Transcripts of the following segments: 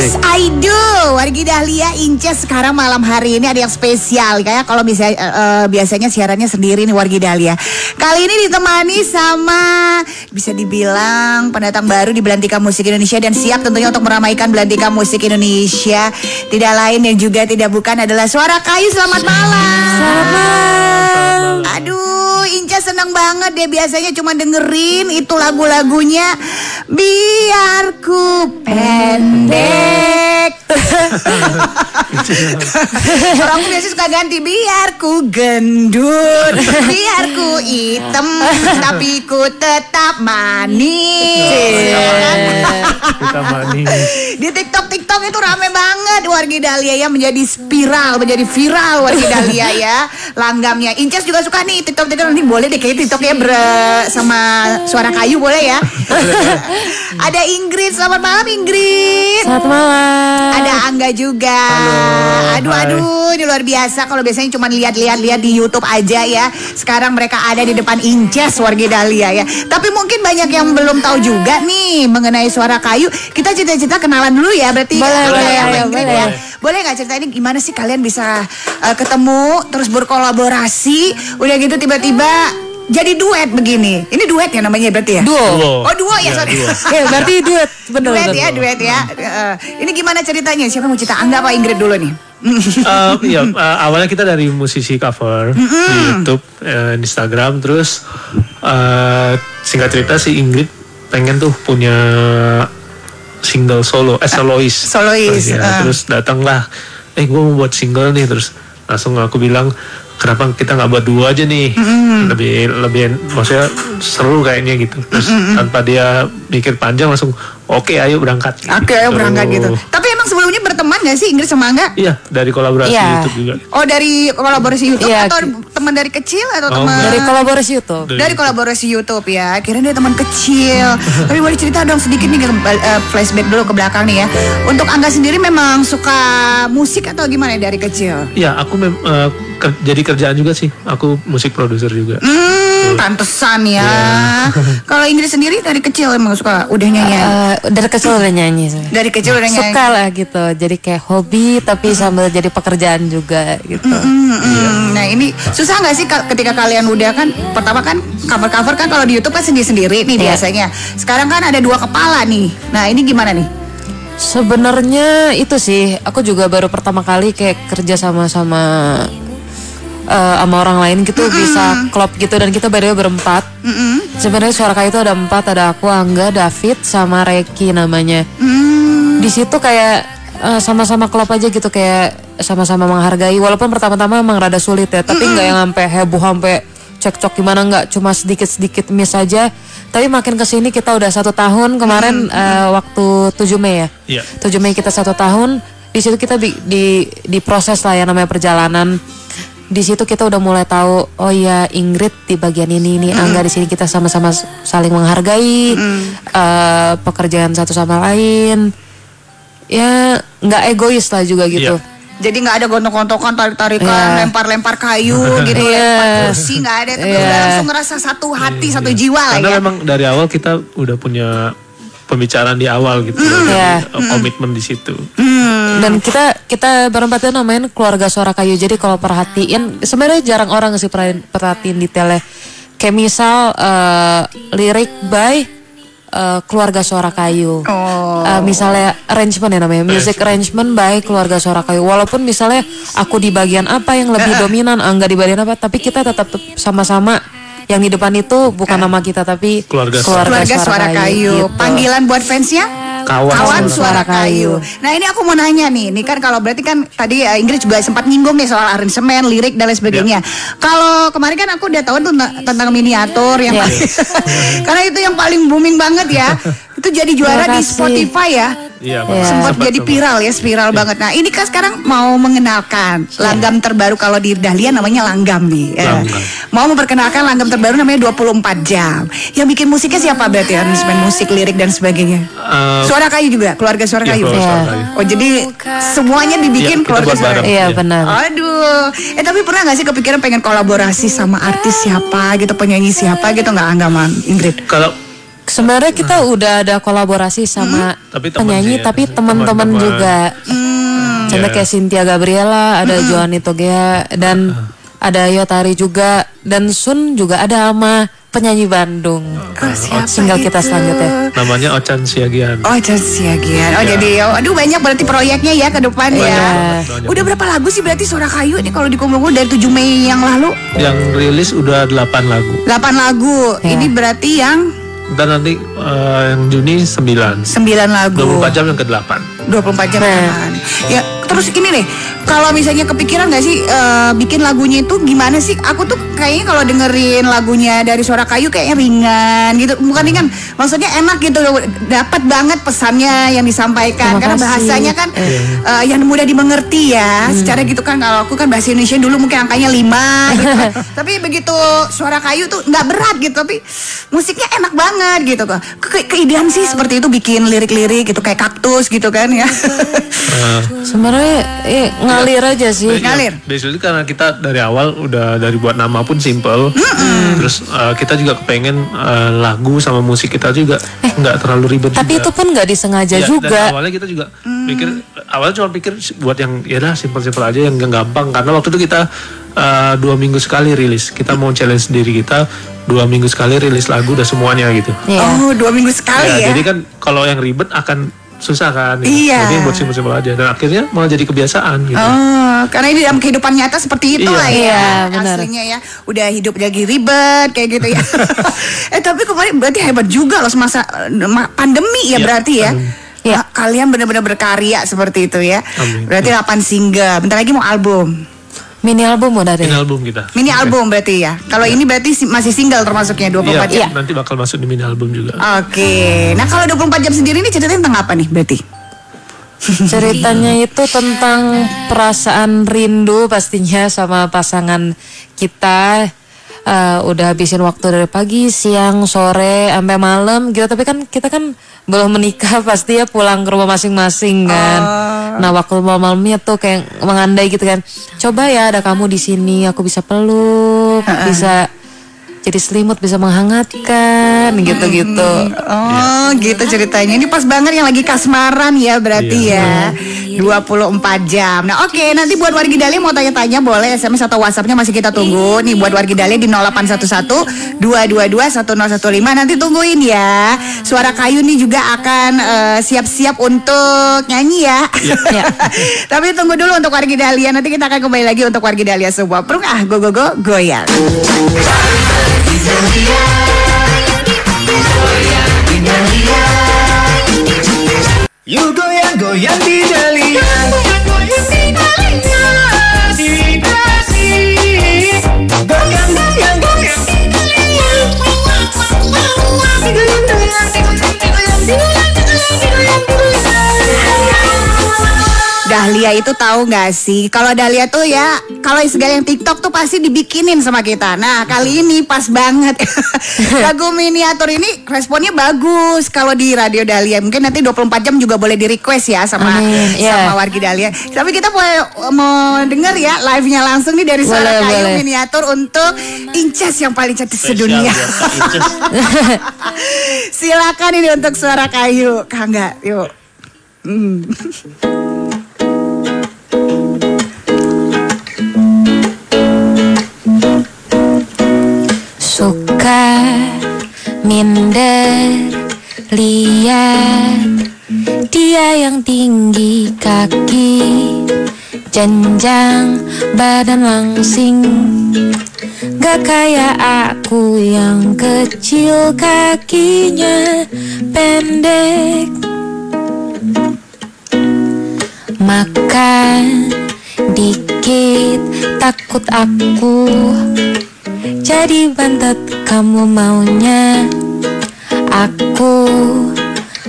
Yes, I do. Wargi Dahlia, Inces sekarang malam hari ini ada yang spesial. Kayak kalau biasanya siarannya sendiri nih Wargi Dahlia. Kali ini ditemani sama bisa dibilang pendatang baru di Belantika Musik Indonesia dan siap tentunya untuk meramaikan Belantika Musik Indonesia. Tidak lain dan juga tidak bukan adalah Suara Kayu. Selamat malam. Selamat malam. Aduh, Inces senang banget dia biasanya cuma dengerin itu lagu-lagunya Biar Ku Pendek. Orang tuh biasanya suka ganti biar ku gendut, biar ku hitam, tapi ku tetap manis. Kita manis. Di TikTok itu rame banget Wargi Dahlia ya, menjadi menjadi viral Wargi Dahlia ya. Langgamnya Inces juga suka nih TikTok nanti boleh deh kayak TikToknya sama Suara Kayu boleh ya. Ada Ingrid, selamat malam Ingrid. Selamat malam. Ada Angga juga. Halo, Aduh, ini luar biasa. Kalau biasanya cuma lihat di YouTube aja ya. Sekarang mereka ada di depan Inces Wargi Dahlia ya. Tapi mungkin banyak yang belum tahu juga nih mengenai Suara Kayu. Kita cita-cita kenalan dulu ya. Berarti boleh. Boleh nggak ceritain gimana sih kalian bisa ketemu terus berkolaborasi, udah gitu tiba-tiba jadi duet begini. Ini duet ya namanya berarti ya? Duo. Oh duo ya, sorry. Ya, berarti duet. Bener. Duet ya. Ini gimana ceritanya? Siapa mau cerita? Angga apa Ingrid dulu nih? Awalnya kita dari musisi cover di YouTube, Instagram, terus singkat cerita si Ingrid pengen tuh punya single solois. Terus datanglah, gue mau buat single nih, terus langsung aku bilang, kenapa kita nggak buat dua aja nih, lebih maksudnya seru kayaknya gitu. Terus tanpa dia mikir panjang langsung oke, ayo berangkat. Oke, ayo berangkat gitu. Tapi emang sebelumnya berteman nggak sih Ingrid sama Angga? Iya, dari kolaborasi YouTube juga. Oh, dari kolaborasi YouTube atau teman dari kecil atau teman dari kolaborasi YouTube? Dari kolaborasi YouTube ya. Kirain dia teman kecil. Tapi boleh cerita dong sedikit nih, flashback dulu ke belakang nih ya. Untuk Angga sendiri memang suka musik atau gimana dari kecil? Iya, aku jadi kerjaan juga sih. Aku musik produser juga. Pantesan ya. Kalau Ingrid sendiri dari kecil emang suka udah nyanyi? Dari kecil udah nyanyi. Dari kecil udah nyanyi. Suka lah gitu. Jadi kayak hobi tapi sambil jadi pekerjaan juga gitu. Nah ini susah nggak sih ketika kalian udah kan pertama kan cover kan kalau di YouTube kan sendiri-sendiri nih biasanya. Sekarang kan ada dua kepala nih. Nah ini gimana nih? Sebenarnya itu sih aku juga baru pertama kali kayak kerja sama orang lain gitu, bisa klop gitu, dan kita baru berempat. Sebenarnya Suara Kayu itu ada 4, ada aku, Angga, David, sama Reki namanya. Di situ kayak sama-sama klop aja gitu, kayak sama-sama menghargai. Walaupun pertama-tama emang rada sulit ya, tapi nggak yang sampai heboh, sampai cekcok gimana, nggak, cuma sedikit-sedikit miss aja. Tapi makin kesini kita udah 1 tahun kemarin, waktu 7 Mei ya. 7 Mei kita 1 tahun. Di situ kita di proses lah ya namanya perjalanan. Di situ kita udah mulai tahu, oh ya Ingrid di bagian ini, Angga di sini, kita sama-sama saling menghargai pekerjaan satu sama lain. Ya nggak egois lah juga gitu. Jadi nggak ada gontok-gontokan, tarik-tarikan, lempar-lempar kayu gitu, lempar kursi, nggak ada. Tapi udah langsung ngerasa satu hati, satu jiwa lah ya. Karena memang dari awal kita udah punya pembicaraan di awal gitu, komitmen di situ. Dan kita berempat itu namanya keluarga Suara Kayu. Jadi kalau perhatiin, sebenarnya jarang orang sih perhatiin detailnya. Kayak misal lirik by keluarga Suara Kayu. Misalnya arrangement ya namanya, music arrangement by keluarga Suara Kayu. Walaupun misalnya aku di bagian apa yang lebih dominan, Angga di bagian apa, tapi kita tetap sama-sama. Yang di depan itu bukan nama kita, tapi keluarga Suara Kayu. Gitu. Panggilan buat fansnya? Kawan Suara Kayu. Nah ini aku mau nanya nih, kan kalau berarti kan tadi Ingrid juga sempat nyinggung nih soal aransemen, lirik dan lain sebagainya. Kalau kemarin kan aku udah tahu tuh tentang miniatur yang karena itu yang paling booming banget ya. Itu jadi juara di Spotify ya. Sempat jadi viral banget. Nah ini kan sekarang mau mengenalkan langgam terbaru, kalau di Dahlia namanya langgam nih. Mau memperkenalkan langgam terbaru namanya 24 jam. Yang bikin musiknya siapa berarti? Aransemen musik, lirik dan sebagainya. Suara Kayu juga, keluarga Suara Kayu. Oh jadi semuanya dibikin keluarga Suara Kayu. Iya benar. Aduh, tapi pernah nggak sih kepikiran pengen kolaborasi sama artis siapa gitu, penyanyi siapa gitu, nggak Angga, Ingrid? Sebenarnya kita udah ada kolaborasi sama Tapi temen penyanyi, sih ya. tapi teman-teman Teman-teman. juga. Contoh Iya. kayak Cynthia Gabriela, ada Joanny Togea, dan ada Yotari juga, dan Sun juga ada sama penyanyi Bandung. Siapa Single kita itu? selanjutnya. Namanya Ochan Siagian. Oh, Siagian. Oh, Ya. jadi aduh banyak berarti proyeknya ya ke depan ya. Banyak. Udah berapa lagu sih berarti Suara Kayu nih kalau dikumpul dari 7 Mei yang lalu? Yang rilis udah 8 lagu. 8 lagu. Ya. Ini berarti yang Dan nanti yang Juni 9. 9 lagu. 24 jam yang ke-8. 24 jam Nah. kan. Ya, terus ini deh, kalau misalnya kepikiran nggak sih bikin lagunya itu gimana sih? Aku tuh kayaknya kalau dengerin lagunya dari Suara Kayu kayaknya ringan gitu. Bukan ringan, maksudnya enak gitu. Dapat banget pesannya yang disampaikan. Terima Karena kasih. bahasanya kan yang mudah dimengerti ya. Secara gitu kan kalau aku kan bahasa Indonesia dulu mungkin angkanya 5 gitu kan. Tapi begitu Suara Kayu tuh nggak berat gitu, tapi musiknya enak banget gitu kok. Keidean sih seperti itu bikin lirik-lirik gitu kayak kaktus gitu kan ya. Sebenarnya ngalir aja sih. Ngalir. Basically karena kita dari awal udah dari buat nama pun simple. Terus kita juga kepengen lagu sama musik kita juga nggak terlalu ribet Tapi juga. itu pun nggak disengaja Ya, juga. Dan awalnya kita juga pikir, awalnya cuma pikir buat yang ya dah simpel-simpel aja yang gampang. Karena waktu itu kita 2 minggu sekali rilis. Kita mau challenge diri kita 2 minggu sekali rilis lagu udah semuanya gitu. Iya. Oh, 2 minggu sekali ya. Jadi kan kalau yang ribet akan susah kan. Gitu. Iya. Jadi buat simpel-simpel aja. Dan akhirnya malah jadi kebiasaan gitu. Oh, karena ini dalam kehidupan nyata seperti itu Iya. lah ya. Iya, benar. Aslinya ya. Udah hidup lagi ribet kayak gitu ya. Tapi kemarin berarti hebat juga loh semasa pandemi ya Iya, berarti ya. pandemi. Iya. Kalian benar-benar berkarya seperti itu ya. Amin. Berarti 8 single. Bentar lagi mau album. Mini album udah deh. Ini album kita. Mini album berarti ya. Kalau ini berarti masih single termasuknya 24 Iya, jam. nanti bakal masuk di mini album juga. Oke. Nah, kalau 24 jam sendiri ini ceritanya tentang apa nih berarti? Ceritanya itu tentang perasaan rindu pastinya sama pasangan kita. Udah habisin waktu dari pagi, siang, sore, sampai malam gitu. Tapi kan kita kan belum menikah, pasti ya pulang ke rumah masing-masing kan. Nah waktu malam-malamnya tuh kayak mengandai gitu kan. Coba ya ada kamu di sini, aku bisa peluk, bisa jadi selimut, bisa menghangatkan gitu-gitu. Oh, gitu ceritanya. Ini pas banget yang lagi kasmaran ya berarti ya. 24 jam. Nah, oke, nanti buat wargi Dahlia mau tanya-tanya boleh SMS atau WhatsApp-nya masih kita tunggu. Nih buat wargi Dahlia di 0811 222 1015. Nanti tungguin ya. Suara Kayu nih juga akan siap-siap untuk nyanyi ya. Ya. Tapi tunggu dulu untuk wargi Dahlia. Nanti kita akan kembali lagi untuk wargi Dahlia semua. Perung go goyang. You goyang-goyang di Dahlia. Goyang-goyang, goyang. Dahlia itu tahu nggak sih? Kalau Dahlia tuh ya, kalau segala yang TikTok tuh pasti dibikinin sama kita. Nah kali ini pas banget. Lagu miniatur ini responnya bagus. Kalau di Radio Dahlia mungkin nanti 24 jam juga boleh di request ya sama Amin, sama ya. wargi Dahlia. Tapi kita mau denger ya live-nya langsung nih dari Suara Boleh, Kayu boleh. miniatur untuk Incas yang paling cantik Spesial sedunia. buat Kak Inces. Silakan ini untuk Suara Kayu, Kangga, yuk. Suka minder lihat dia yang tinggi kaki, jenjang badan langsing, gak kayak aku yang kecil kakinya pendek. Makan dikit takut aku jadi bantet kamu maunya. Aku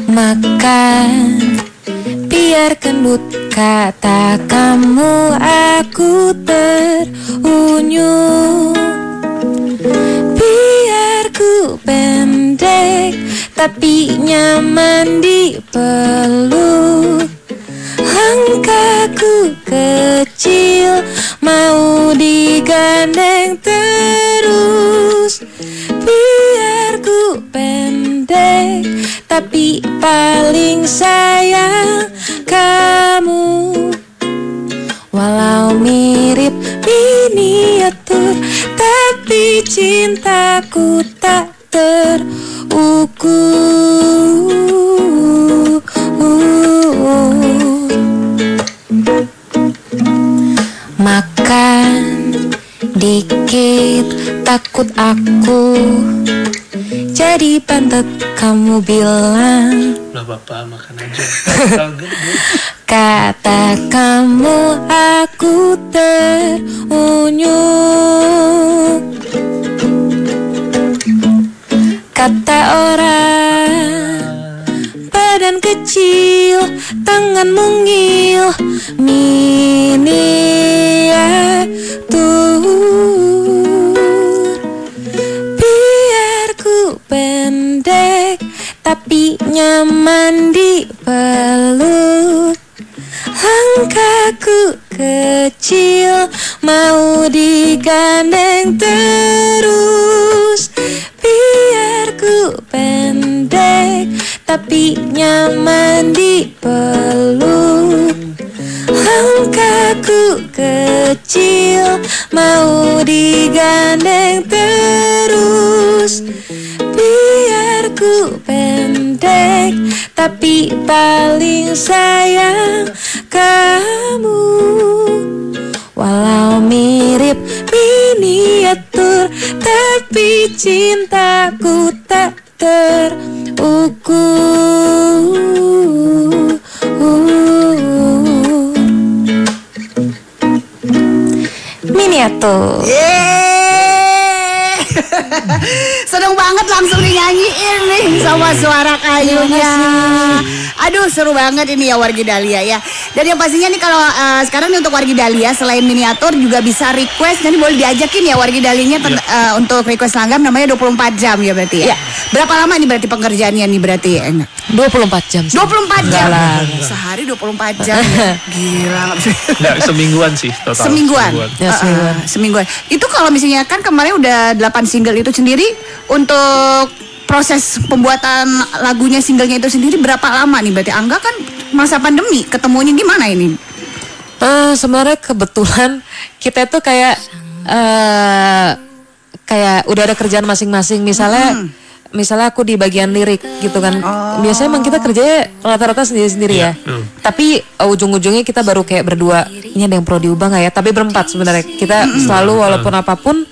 makan biar gendut kata kamu, aku terunyuk. Biar ku pendek tapi nyaman dipeluk, langkahku kecil mau digandeng terus. Biar ku pendek cintaku tak terukur. Makan dikit takut aku jadi pantat kamu bilang. Udah bapak makan aja. Kata kamu aku terunyuk. Kata orang badan kecil, tangan mungil, miniatur. Biar ku pendek tapi nyaman dipeluk. Langkahku kecil mau digandeng terus. Biar ku pendek tapi nyaman dipeluk. Langkahku kecil mau digandeng terus. Biar ku pendek tapi paling sayang kamu. Walau mirip miniatur tapi cintaku tak terukur. Miniatur. Seneng banget langsung dinyanyiin nih sama suara kayunya. Aduh seru banget ini ya Wargi Dahlia ya. Dan yang pastinya nih kalau sekarang nih untuk Wargi Dahlia selain miniatur juga bisa request. Jadi boleh diajakin ya Wargi Dahlianya untuk request langgam namanya 24 jam ya berarti ya. Berapa lama nih berarti pengerjaannya nih berarti? 24 jam. 24 jam. Sehari 24 jam. Ya. Gila. Nggak, semingguan sih total. Semingguan. Ya, semingguan. Itu kalau misalnya kan kemarin udah 8 single itu sendiri, untuk proses pembuatan lagunya singlenya itu sendiri berapa lama nih? Berarti Angga kan masa pandemi, ketemunya gimana ini? Sebenarnya kebetulan kita itu kayak udah ada kerjaan masing-masing. Misalnya aku di bagian lirik gitu kan. Biasanya emang kita kerjanya rata-rata sendiri-sendiri ya. Tapi ujung-ujungnya kita baru kayak berdua. Ini ada yang perlu diubah nggak ya? Tapi berempat sebenarnya. Kita selalu walaupun apapun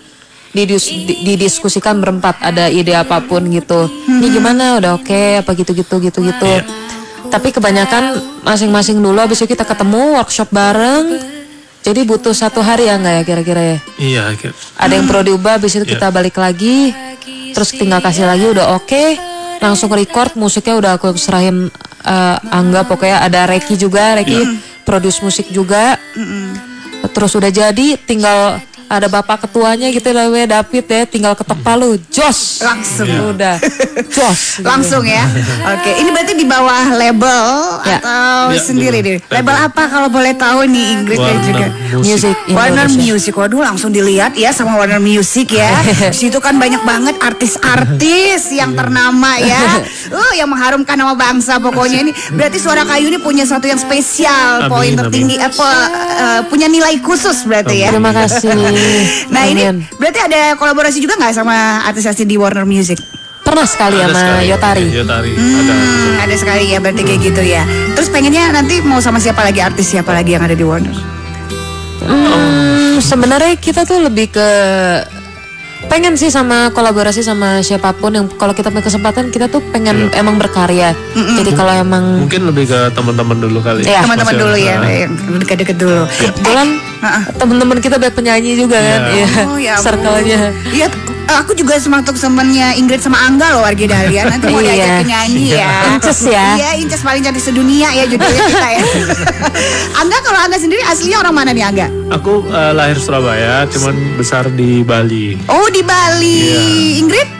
didiskusikan berempat. Ada ide apapun gitu. Ini gimana? Udah oke? Apa gitu-gitu. Tapi kebanyakan masing-masing dulu. Habis itu kita ketemu workshop bareng. Jadi butuh 1 hari ya nggak ya kira-kira ya? Iya. Ada yang perlu diubah. Habis itu kita balik lagi. Terus tinggal kasih lagi udah oke, langsung record, musiknya udah aku serahin Angga, pokoknya ada Reki juga, produce musik juga. Terus udah jadi, tinggal ada bapak ketuanya gitu namanya David ya, tinggal ketok palu, jos langsung udah jos langsung ya. Oke, ini berarti di bawah label atau sendiri deh? Label apa kalau boleh tahu nih Ingrid dan juga Music Warner Music. Waduh langsung dilihat ya sama Warner Music ya. Di situ kan banyak banget artis-artis yang ternama ya. Yang mengharumkan nama bangsa pokoknya ini. Berarti Suara Kayu ini punya satu yang spesial, poin tertinggi punya nilai khusus berarti ya. Terima kasih. Nah ini berarti ada kolaborasi juga nggak sama artis-artis di Warner Music? Pernah sekali sama Yotari. Ada sekali ya berarti kayak gitu ya. Terus pengennya nanti mau sama siapa lagi, artis siapa lagi yang ada di Warner? Sebenarnya kita tuh lebih ke pengen sih sama kolaborasi sama siapapun yang kalau kita punya kesempatan kita tuh pengen emang berkarya. Jadi kalau emang mungkin lebih ke teman-teman dulu kali. Ya, teman-teman dulu ya, yang deket-deket dulu. Kebetulan teman-teman kita banyak penyanyi juga kan, ya circle-nya. Iya, aku juga termasuk temennya Ingrid sama Angga loh Wargi Dahlia. Nanti mau diajak nyanyi ya. Inces ya. Iya, Inces paling cantik sedunia ya judulnya kita ya. Angga, kalau Angga sendiri aslinya orang mana nih Angga? Aku lahir Surabaya, cuman besar di Bali. Oh di Bali. Ingrid?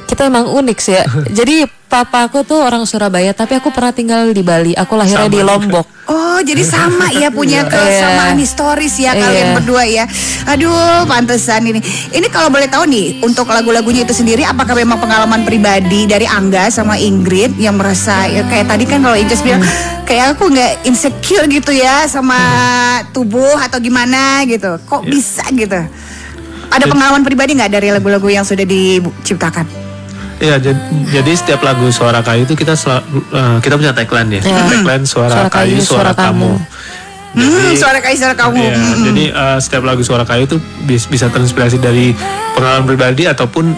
Kita emang unik sih ya. Jadi papa aku tuh orang Surabaya, tapi aku pernah tinggal di Bali. Aku lahirnya di Lombok. Oh, jadi sama ya punya kesamaan historis ya kalian berdua ya. Aduh, pantesan ini. Ini kalau boleh tahu nih, untuk lagu-lagunya itu sendiri, apakah memang pengalaman pribadi dari Angga sama Ingrid yang merasa ya, kayak tadi kan kalau Inces bilang kayak aku nggak insecure gitu ya sama tubuh atau gimana gitu. Kok bisa gitu? Ada pengalaman pribadi nggak dari lagu-lagu yang sudah diciptakan? Iya, jadi setiap lagu Suara Kayu itu kita punya tagline ya. Tagline Suara Kayu, Suara Kamu. Suara Kayu, Suara Kamu. Iya, jadi setiap lagu Suara Kayu itu bisa terinspirasi dari pengalaman pribadi ataupun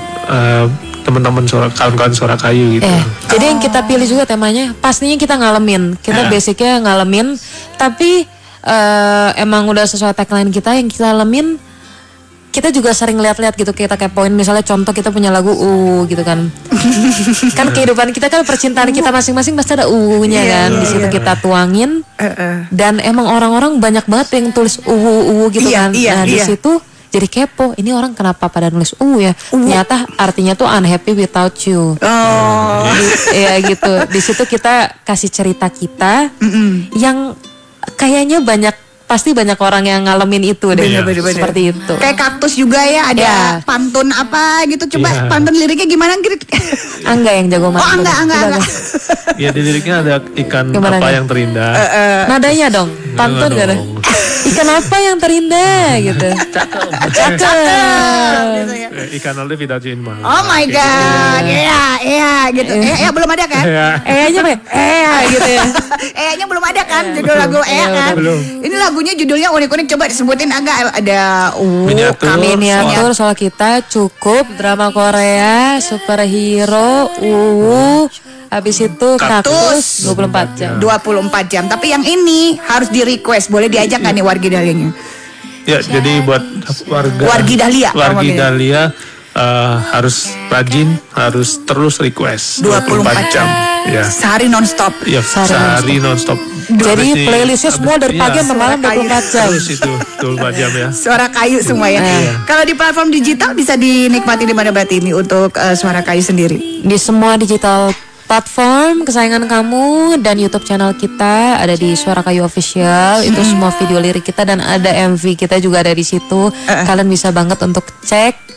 teman-teman kawan-kawan Suara Kayu gitu. Jadi yang kita pilih juga temanya pastinya kita ngalamin. Kita basicnya ngalamin, tapi emang udah sesuai tagline kita yang kita alamin. Kita juga sering lihat-lihat gitu, kita kepoin misalnya contoh kita punya lagu gitu kan. Kan kehidupan kita kan percintaan kita masing-masing pasti ada nya kan. Di situ kita tuangin. Dan emang orang-orang banyak banget yang tulis gitu kan. Nah, di situ jadi kepo, ini orang kenapa pada nulis ya? Ternyata artinya tuh unhappy without you. Ya gitu. Di situ kita kasih cerita kita yang kayaknya pasti banyak orang yang ngalamin itu deh. Seperti itu. Kayak Kaktus juga ya, ada pantun apa gitu. Coba pantun liriknya gimana gitu? Angga yang jago mantun. Enggak. Ya, di liriknya ada ikan Gimana apa yang terindah. Nadanya dong, pantun gak ada? Ikan apa yang terindah gitu. Cakep. Ikan oleh without you in my heart. Oh my god. Gitu. Belum ada kan? Nya apa ya? Gitu ya. Nya belum ada kan judul lagu kan? Belum. Ini lagunya judulnya unik-unik, coba disebutin agak ada miniatur soal kita cukup drama Korea, superhero, habis itu Kaktus 24 jam. 24 jam. Tapi yang ini harus di request, boleh diajak nggak nih wargi Dahlianya? Ya, jadi buat wargi Dahlia harus rajin, harus terus request 24 jam. Ya. Sehari nonstop. Ya, sehari nonstop. Jadi playlistnya semua dari pagi sampai malam 24 jam. Terus itu 24 jam ya. Suara Kayu semua ya. Kalau di platform digital bisa dinikmati di mana berarti ini untuk Suara Kayu sendiri? Di semua digital platform kesayangan kamu dan YouTube channel kita ada di Suara Kayu Official. Itu semua video lirik kita dan ada MV kita juga ada di situ. Kalian bisa banget untuk cek.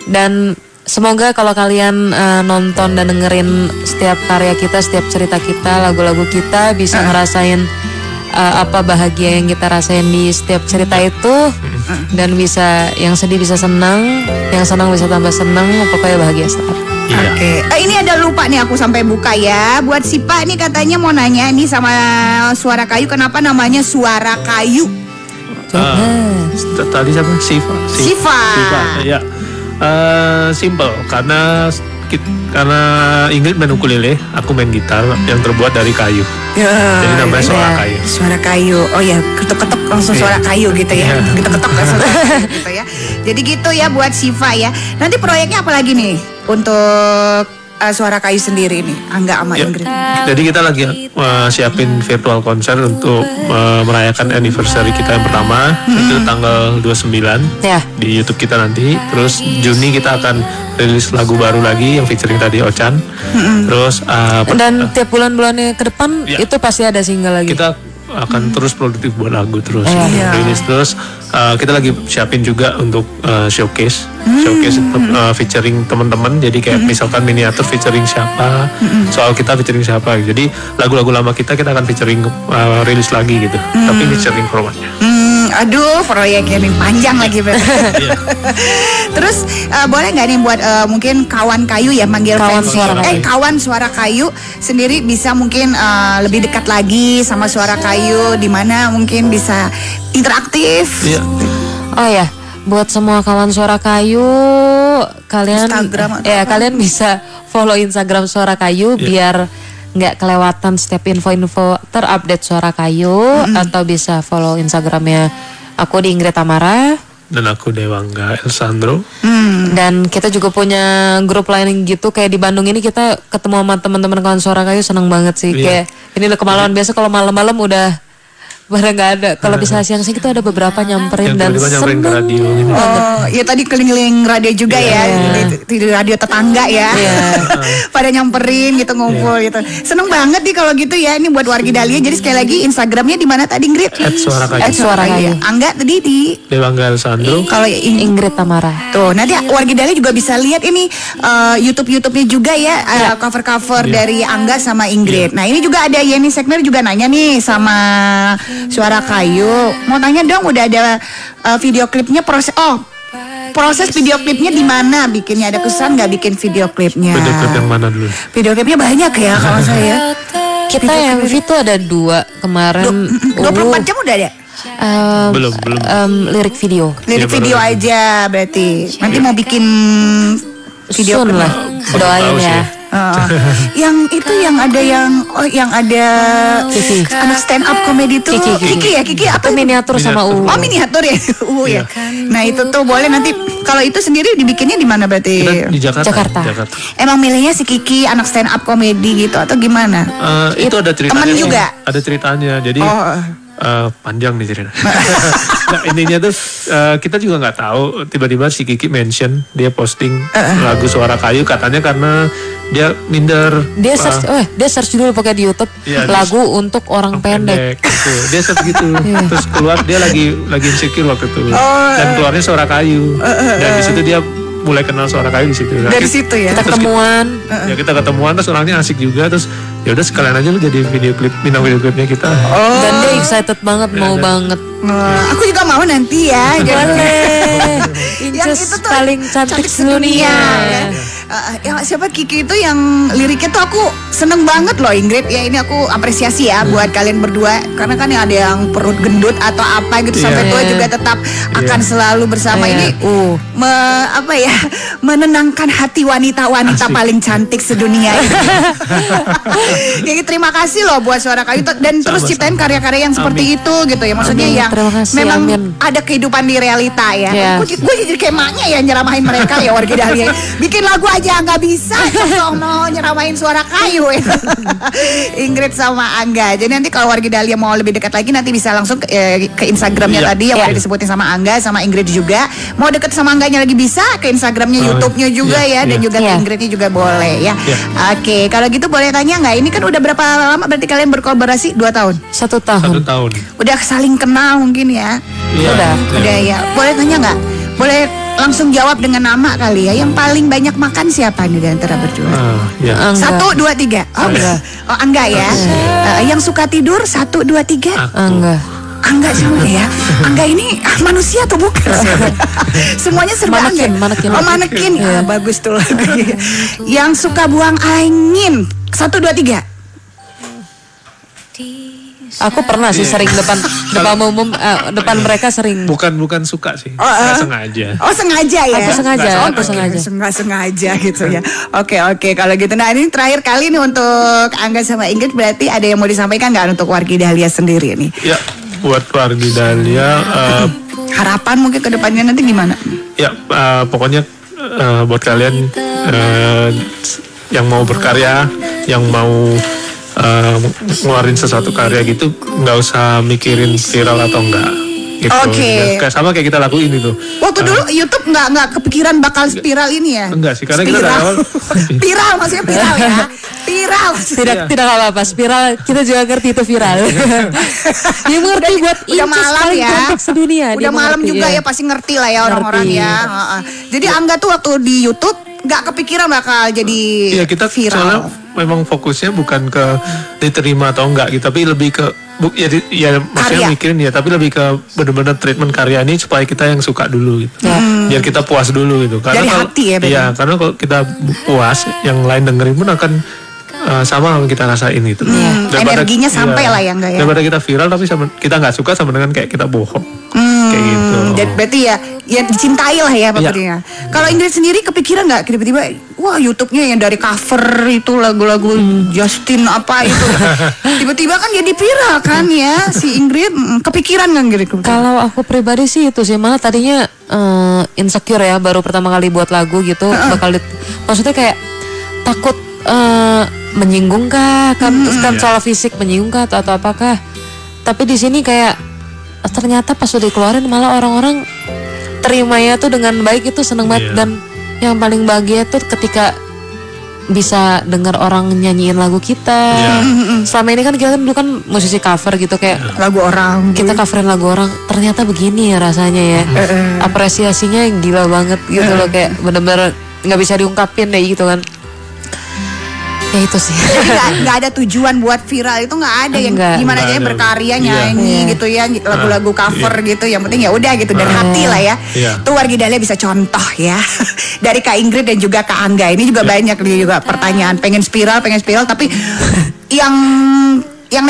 Dan semoga kalau kalian nonton dan dengerin setiap karya kita, setiap cerita kita, lagu-lagu kita bisa ngerasain apa bahagia yang kita rasain di setiap cerita itu. Dan bisa yang sedih bisa senang, yang senang bisa tambah senang, pokoknya bahagia selalu. Oke. Ini ada lupa nih aku sampai buka ya. Buat Sipa nih katanya mau nanya nih sama Suara Kayu, kenapa namanya Suara Kayu? Tadi siapa? Siva. Ya. Simple karena Ingrid main ukulele, aku main gitar yang terbuat dari kayu. Jadi namanya Suara Kayu. Suara Kayu. Oh ya, ketuk-ketuk langsung Suara Kayu gitu ya. Ketuk-ketuk langsung gitu ya. Jadi gitu ya buat Siva ya. Nanti proyeknya apa lagi nih untuk Suara Kayu sendiri nih, Angga sama Ingrid? Jadi kita lagi siapin virtual konser untuk merayakan anniversary kita yang pertama. Itu tanggal 29 di YouTube kita nanti. Terus Juni kita akan rilis lagu baru lagi yang featuring tadi Ochan. Terus dan tiap bulan-bulannya ke depan itu pasti ada single lagi. Kita akan terus produktif buat lagu terus rilis terus. Kita lagi siapin juga untuk showcase featuring teman-teman. Jadi kayak misalkan miniatur featuring siapa, soal kita featuring siapa. Jadi lagu-lagu lama kita akan featuring rilis lagi gitu. Tapi featuring formatnya. Aduh, proyeknya nih panjang lagi Terus boleh nggak nih buat mungkin kawan kayu ya manggil kawan Suara Kayu sendiri bisa mungkin lebih dekat lagi sama Suara Kayu, di mana mungkin bisa interaktif. Oh ya, buat semua kawan Suara Kayu, kalian kalian bisa follow Instagram Suara Kayu biar nggak kelewatan setiap info-info terupdate Suara Kayu. Atau bisa follow Instagramnya aku di Ingrid Tamara dan aku Dewangga Elsandro. Dan kita juga punya grup lain gitu, kayak di Bandung ini kita ketemu sama teman-teman kawan Suara Kayu, seneng banget sih. Kayak ini udah kemaluan, biasa kalau malam-malam udah barang nggak ada. Kalau bisa siang-siang itu ada beberapa nyamperin dan seneng radio gitu. Ya tadi keliling-keliling radio juga di radio tetangga ya. Pada nyamperin gitu, ngumpul gitu. Seneng banget nih kalau gitu ya. Ini buat wargi Dahlia. Jadi sekali lagi Instagramnya di mana tadi, Ingrid? @Suara Kayu. Angga tadi di Dewangga Elsandro. Kalau Ingrid Tamara. Tuh, nanti wargi Dahlia juga bisa lihat ini YouTube-nya juga ya, cover-cover dari Angga sama Ingrid. Nah, ini juga ada Yeni Sekner juga nanya nih sama Suara Kayu. Mau tanya dong, udah ada video klipnya proses. proses video klipnya di mana bikinnya? Ada kesan nggak bikin video klipnya? Video klip yang mana dulu? Video klipnya banyak ya kalau saya. Kita MV tuh ada 2 kemarin. 24 jam udah ada? Belum. Lirik video. Lirik Iya, video baru aja berarti. Nanti mau bikin video Soon klip. lah. Belum Doain tahu sih. ya. Yang itu yang ada Kiki. anak stand up comedy tuh Kiki. Kiki apa Itu miniatur sama Miniatur. U. Oh miniatur ya, Iya. ya. Nah itu tuh boleh nanti kalau itu sendiri dibikinnya di mana berarti? Kita di Jakarta. Emang milihnya si Kiki anak stand up comedy gitu atau gimana? Itu ada ceritanya. Temen sih. juga? Ada ceritanya. Jadi panjang nih cerita. Nah, intinya tuh kita juga nggak tahu. Tiba-tiba si Kiki mention dia posting lagu Suara Kayu katanya karena dia minder. Dia search dulu pakai di YouTube Iya, lagu untuk orang pendek. Gitu. Dia search gitu. Terus keluar dia lagi insecure waktu itu. Dan keluarnya Suara Kayu. Dan di situ dia mulai kenal Suara Kayu di situ. Dari situ ya. Kita ketemuan. Ya kita ketemuan terus orangnya asik juga terus ya udah sekalian aja lu jadi bintang video klipnya kita. Dan dia excited banget, mau banget. Aku juga mau nanti ya. Boleh. Yang Inces itu tuh paling cantik sedunia. kan? Yang siapa Kiki itu yang liriknya tuh aku seneng banget loh Ingrid ya, ini aku apresiasi ya buat kalian berdua karena kan yang ada yang perut gendut atau apa gitu sampai tua juga tetap akan selalu bersama ini menenangkan hati wanita-wanita paling cantik sedunia ini. Jadi terima kasih loh buat Suara Kayu dan terus ciptain karya-karya yang seperti itu gitu ya, maksudnya yang Terima kasih, memang amin. ada kehidupan di realita ya. Ya. Gue jadi kayak maknya ya nyeramahin mereka ya warga Dahlia. Bikin lagu aja nggak bisa, no nyeramahin Suara Kayu ya. Ingrid sama Angga. Jadi nanti kalau warga Dahlia mau lebih dekat lagi nanti bisa langsung ke Instagramnya tadi yang udah disebutin sama Angga sama Ingrid juga. Mau deket sama Angganya lagi bisa ke Instagramnya, YouTube-nya juga ya dan juga ke Ingridnya juga boleh ya. Oke, kalau gitu boleh tanya nggak? Ini kan udah berapa lama berarti kalian berkolaborasi? 2 tahun. 1 tahun. 1 tahun. Udah saling kenal mungkin ya. Iya. Udah ya. Boleh tanya nggak? Boleh langsung jawab dengan nama kali ya. Yang paling banyak makan siapa nih di antara berdua? Ya. Angga. 1, 2, 3. Oh, Angga ya. Yang suka tidur 1, 2, 3. Angga. Angga semua ya. Angga ini manusia atau bukan? Semuanya serba Angga. Manekin. Oh manekin. Bagus tuh lagunya. Yang suka buang angin 1, 2, 3. Aku pernah sih sering depan umum, depan mereka sering. Bukan suka sih. Nggak sengaja. Oh sengaja ya? Aku sengaja. Nggak sengaja gitu ya. Oke kalau gitu. Nah ini terakhir kali nih untuk Angga sama Ingrid, berarti ada yang mau disampaikan nggak untuk wargi Dahlia sendiri nih? Ya buat wargi Dahlia. Harapan mungkin ke depannya nanti gimana? Ya pokoknya buat kalian yang mau berkarya, yang mau ngeluarin sesuatu karya gitu, nggak usah mikirin viral atau enggak gitu. Oke. Ya, sama kayak kita lakuin itu. Waktu dulu YouTube nggak kepikiran bakal spiral ini ya? Enggak sih, karena kita dari awal viral maksudnya viral ya? Viral. Tidak apa-apa, spiral kita juga ngerti itu viral. Dia mengerti buat udah malam paling ya. cantik sedunia. Udah malam juga ya pasti ngerti lah ya orang-orang ya. Jadi Angga tuh waktu di YouTube nggak kepikiran bakal jadi Iya kita viral. soalnya memang fokusnya bukan ke diterima atau enggak gitu, tapi lebih ke ya maksudnya Karya. mikirin ya, tapi lebih ke benar-benar treatment karya ini supaya kita yang suka dulu gitu, biar kita puas dulu gitu. Karena Dari kalau, hati ya, berarti. iya, karena kalau kita puas, yang lain dengerin pun akan sama yang kita rasain gitu. Energinya sampai lah ya, enggak ya? Daripada kita viral tapi kita nggak suka sama dengan kayak kita bohong. Kayak gitu. Dan berarti ya dicintai lah ya pokoknya. Kalau Ingrid sendiri kepikiran nggak tiba-tiba wah YouTube-nya yang dari cover itu lagu-lagu Justin apa itu tiba-tiba kan jadi viral kan ya si Ingrid, kepikiran nggak Ingrid? Kalau aku pribadi sih itu sih, malah tadinya insecure ya, baru pertama kali buat lagu gitu maksudnya kayak takut menyinggung kah kan, terus kan soal fisik menyinggung kah atau apakah, tapi di sini kayak ternyata pas udah dikeluarin malah orang-orang terimanya tuh dengan baik, itu seneng banget. Dan yang paling bahagia tuh ketika bisa dengar orang nyanyiin lagu kita. Selama ini kan kita dulu kan musisi cover gitu, kayak lagu orang kita coverin lagu orang, ternyata begini ya rasanya ya. Apresiasinya gila banget gitu loh, kayak bener-bener nggak bisa diungkapin deh gitu kan. Ya itu sih. Jadi nggak ada tujuan buat viral itu, nggak ada yang Enggak. gimana aja berkarya nyanyi gitu ya, lagu-lagu cover gitu. Yang penting ya udah gitu dari hati lah ya. Tuh Wargi Dahlia bisa contoh ya. Dari Kak Ingrid dan juga Kak Angga ini juga banyak nih juga pertanyaan pengen spiral tapi yang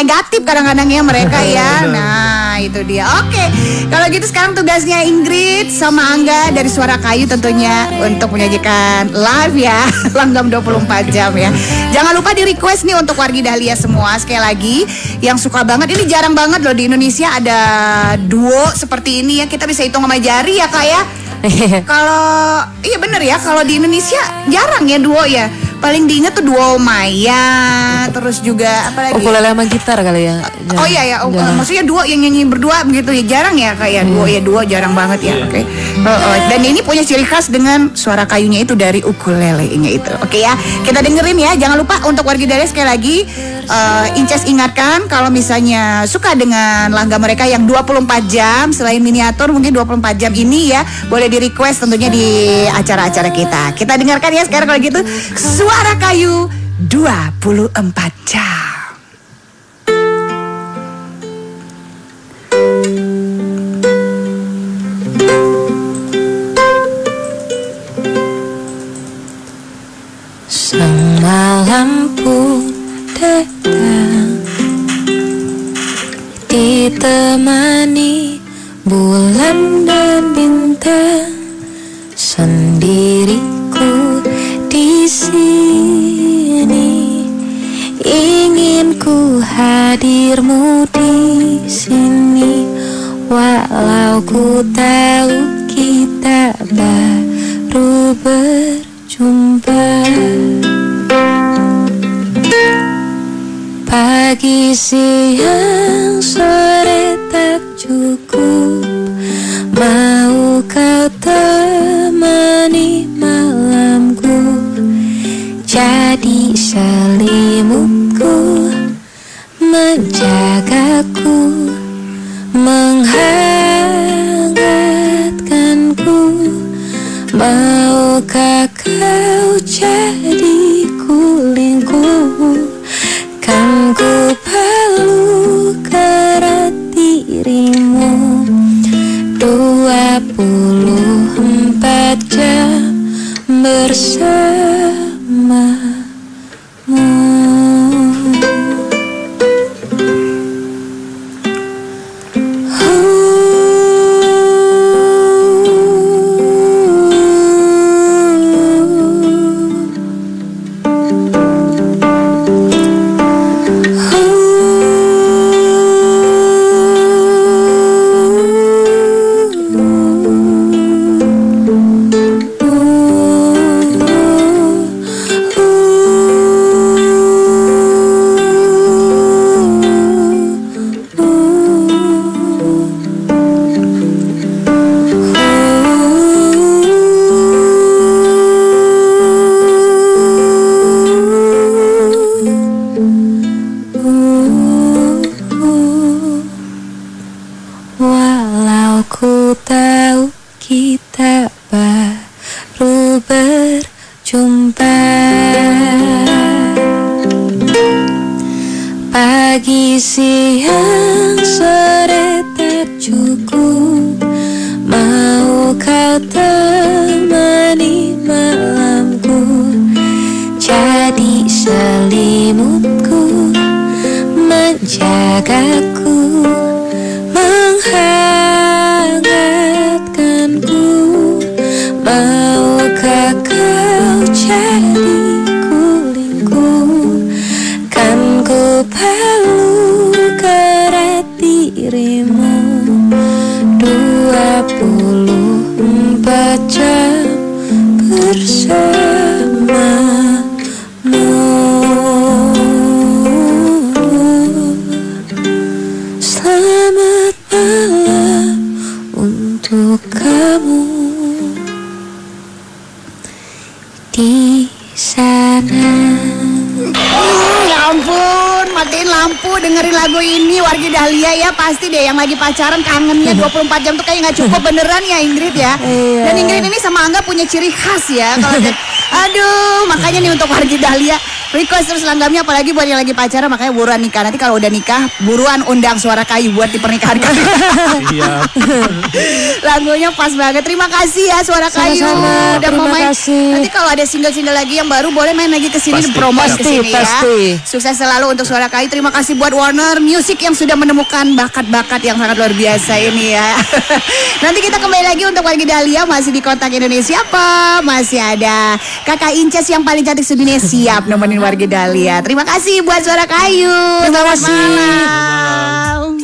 negatif kadang-kadang ya mereka ya. Nah itu dia. Oke, kalau gitu sekarang tugasnya Ingrid sama Angga dari Suara Kayu tentunya untuk menyajikan live ya Langgam 24 jam ya. Jangan lupa di request nih untuk Wargi Dahlia semua. Sekali lagi yang suka banget, ini jarang banget loh di Indonesia ada duo seperti ini ya. Kita bisa hitung sama jari ya Kak ya. Kalau iya bener ya, kalau di Indonesia jarang ya duo ya. Paling diingat tuh duo Maya, terus juga apa lagi? Ukulele sama gitar kali ya. Oh iya ya, maksudnya duo yang nyanyi berdua begitu ya, jarang ya kayak duo jarang banget ya. Oke. Dan ini punya ciri khas dengan suara kayunya itu dari ukulelenya itu. Oke ya, kita dengerin ya. Jangan lupa untuk Wargi Dahlia sekali lagi, Inces ingatkan kalau misalnya suka dengan laga mereka yang 24 jam selain miniatur mungkin 24 jam ini ya, boleh di request tentunya di acara-acara kita. Kita dengarkan ya sekarang kalau gitu. Suara Kayu 24 jam. Sang malam pun datang, ditemani bulan dan bintang. Sendiriku di sini, ingin ku hadirmu di sini. Walau ku tahu kita baru berjumpa. Pagi, siang, sore tak cukup. Mau kau temani malamku, jadi selimutku, menjagaku, menghangatkanku. Maukah kau jadi kulingku, kan ku peluk erat dirimu 24 jam bersamamu. Walau ku tahu kita baru berjumpa. Pagi, siang, sore tak cukup. Mau kau temani malamku, jadi selimutku, menjagaku, menghangatkanku. Maukah kau jadi kulingku, kan ku peluk erat dirimu 24 jam bersamamu. Selamat malam untuk kamu di sana. Ya ampun, matiin lampu dengerin lagu ini Wargi Dahlia ya. Pasti deh yang lagi pacaran kangennya 24 jam tuh kayak gak cukup beneran ya Ingrid ya. Dan Ingrid ini sama Angga punya ciri khas ya. Kalau aduh, makanya nih untuk Wargi Dahlia request terus langgamnya, apalagi buat yang lagi pacaran, makanya buruan nikah. Nanti kalau udah nikah, buruan undang Suara Kayu buat di pernikahan kalian. Iya. Lagunya pas banget. Terima kasih ya Suara Kayu. Sama-sama, Udah mau main. Nanti kalau ada single-single lagi yang baru, boleh main lagi ke sini, promosi ke sini ya. Sukses selalu untuk Suara Kayu. Terima kasih buat Warner Music yang sudah menemukan bakat-bakat yang sangat luar biasa ini ya. Nanti kita kembali lagi untuk Wargi Dahlia, masih di Kotak Indonesia apa? Masih ada Kakak Inces yang paling cantik sedunia siap nemenin Wargi Dahlia. Terima kasih buat Suara Kayu. Terima kasih. Malam.